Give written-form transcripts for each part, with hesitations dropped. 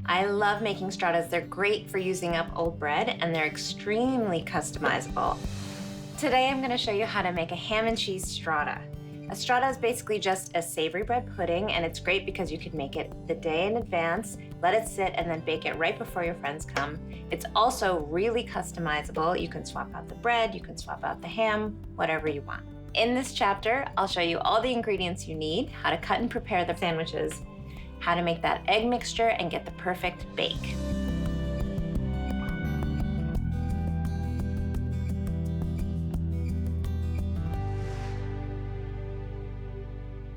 I love making stratas. They're great for using up old bread and they're extremely customizable. Today I'm going to show you how to make a ham and cheese strata. A strata is basically just a savory bread pudding, and it's great because you can make it the day in advance, let it sit, and then bake it right before your friends come. It's also really customizable. You can swap out the bread, you can swap out the ham, whatever you want. In this chapter, I'll show you all the ingredients you need, how to cut and prepare the sandwiches, how to make that egg mixture and get the perfect bake.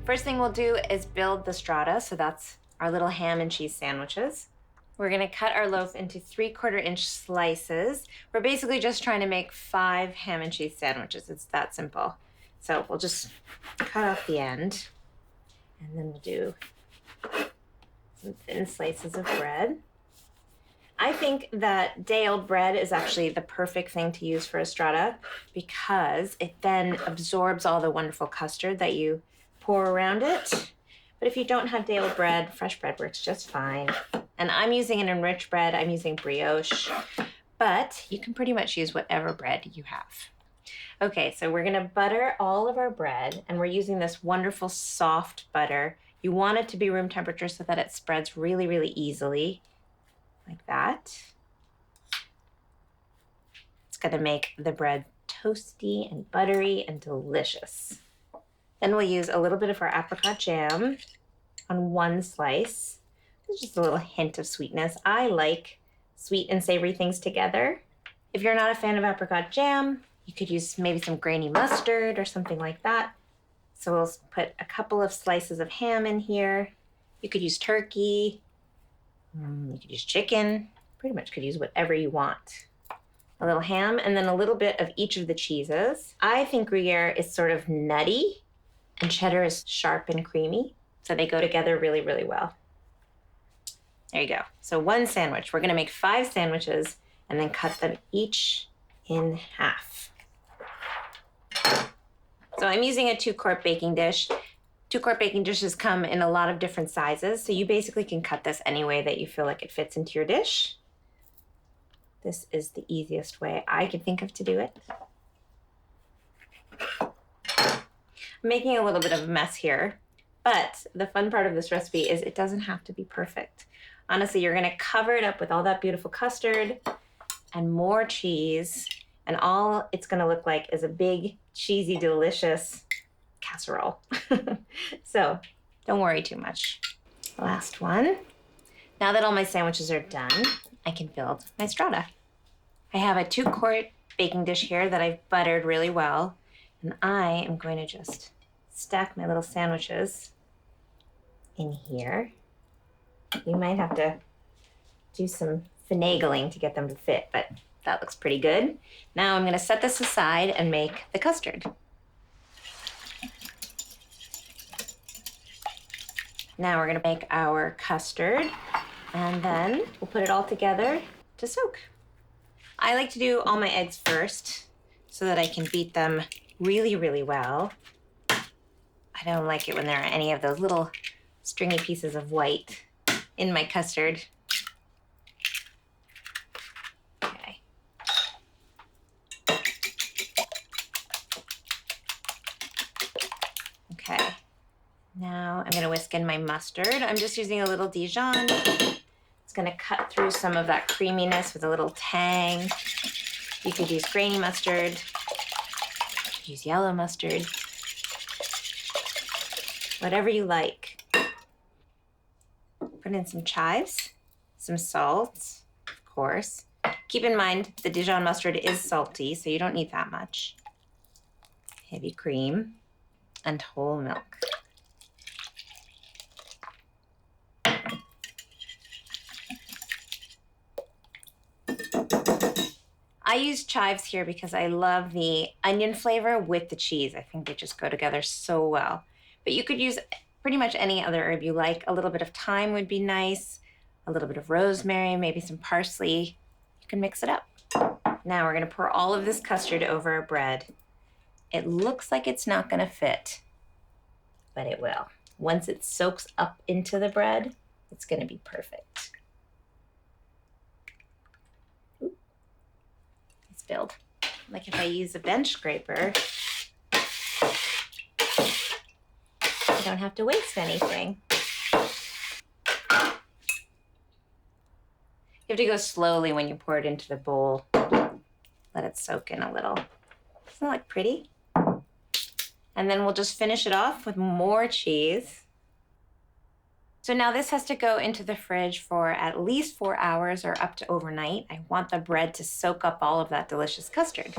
First thing we'll do is build the strata, so that's our little ham and cheese sandwiches. We're gonna cut our loaf into 3/4 inch slices. We're basically just trying to make 5 ham and cheese sandwiches. It's that simple. So we'll just cut off the end, and then we'll do some thin slices of bread. I think that day-old bread is actually the perfect thing to use for a strata because it then absorbs all the wonderful custard that you pour around it. But if you don't have day-old bread, fresh bread works just fine. And I'm using an enriched bread. I'm using brioche, but you can pretty much use whatever bread you have. Okay, so we're gonna butter all of our bread, and we're using this wonderful soft butter. You want it to be room temperature so that it spreads really, really easily, like that. It's gonna make the bread toasty and buttery and delicious. Then we'll use a little bit of our apricot jam on one slice. It's just a little hint of sweetness. I like sweet and savory things together. If you're not a fan of apricot jam, you could use maybe some grainy mustard or something like that. So we'll put a couple of slices of ham in here. You could use turkey. You could use chicken. Pretty much could use whatever you want. A little ham and then a little bit of each of the cheeses. I think Gruyere is sort of nutty and cheddar is sharp and creamy. So they go together really, really well. There you go. So one sandwich. We're gonna make 5 sandwiches and then cut them each in half. So I'm using a 2-quart baking dish. 2-quart baking dishes come in a lot of different sizes. So you basically can cut this any way that you feel like it fits into your dish. This is the easiest way I could think of to do it. I'm making a little bit of a mess here, but the fun part of this recipe is it doesn't have to be perfect. Honestly, you're gonna cover it up with all that beautiful custard and more cheese, and all it's gonna look like is a big, cheesy, delicious casserole. So don't worry too much. Last one. Now that all my sandwiches are done, I can build my strata. I have a 2-quart baking dish here that I've buttered really well. And I am going to just stack my little sandwiches in here. You might have to do some finagling to get them to fit, but that looks pretty good. Now I'm going to set this aside and make the custard. Now we're going to make our custard, and then we'll put it all together to soak. I like to do all my eggs first so that I can beat them really, really well. I don't like it when there are any of those little stringy pieces of white in my custard. Okay. Okay. Now I'm gonna whisk in my mustard. I'm just using a little Dijon. It's gonna cut through some of that creaminess with a little tang. You could use grainy mustard. Use yellow mustard, whatever you like. Put in some chives, some salt, of course. Keep in mind the Dijon mustard is salty, so you don't need that much. Heavy cream and whole milk. I use chives here because I love the onion flavor with the cheese. I think they just go together so well. But you could use pretty much any other herb you like. A little bit of thyme would be nice, a little bit of rosemary, maybe some parsley. You can mix it up. Now we're gonna pour all of this custard over our bread. It looks like it's not gonna fit, but it will. Once it soaks up into the bread, it's gonna be perfect. spilled. Like if I use a bench scraper, I don't have to waste anything. You have to go slowly when you pour it into the bowl. Let it soak in a little. Doesn't that look pretty? And then we'll just finish it off with more cheese. So now this has to go into the fridge for at least 4 hours or up to overnight. I want the bread to soak up all of that delicious custard.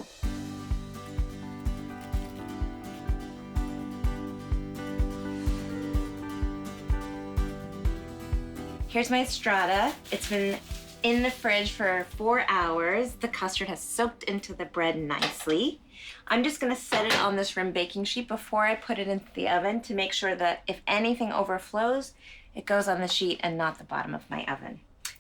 Here's my strata. It's been in the fridge for 4 hours. The custard has soaked into the bread nicely. I'm just gonna set it on this rim baking sheet before I put it into the oven to make sure that if anything overflows, it goes on the sheet and not the bottom of my oven.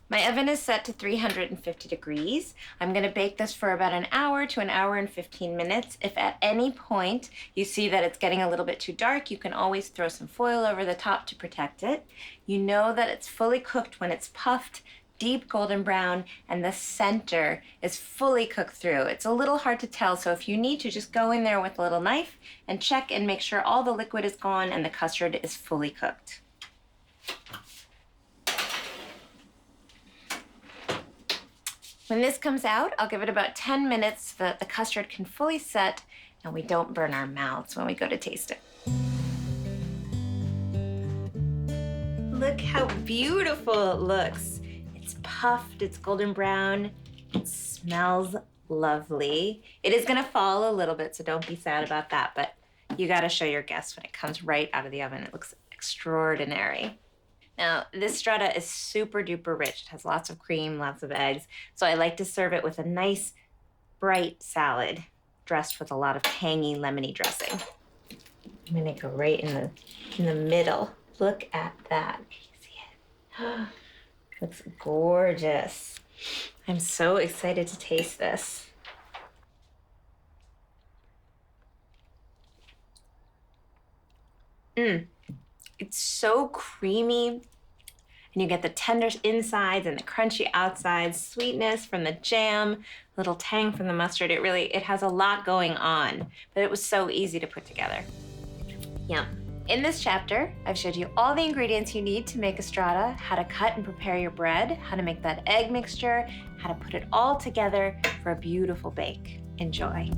My oven is set to 350 degrees. I'm gonna bake this for about an hour to an hour and 15 minutes. If at any point you see that it's getting a little bit too dark, you can always throw some foil over the top to protect it. You know that it's fully cooked when it's puffed, deep golden brown, and the center is fully cooked through. It's a little hard to tell, so if you need to, just go in there with a little knife and check and make sure all the liquid is gone and the custard is fully cooked. When this comes out, I'll give it about 10 minutes so that the custard can fully set and we don't burn our mouths when we go to taste it. Look how beautiful it looks. It's puffed, it's golden brown, it smells lovely. It is gonna fall a little bit, so don't be sad about that, but you gotta show your guests when it comes right out of the oven. It looks extraordinary. Now, this strata is super duper rich. It has lots of cream, lots of eggs. So I like to serve it with a nice, bright salad dressed with a lot of tangy, lemony dressing. I'm gonna go right in the middle. Look at that. Can you see it? Looks gorgeous. I'm so excited to taste this. It's so creamy, and you get the tender insides and the crunchy outsides, sweetness from the jam, little tang from the mustard. It has a lot going on, but it was so easy to put together. Yum. In this chapter, I've showed you all the ingredients you need to make a strata, how to cut and prepare your bread, how to make that egg mixture, how to put it all together for a beautiful bake. Enjoy.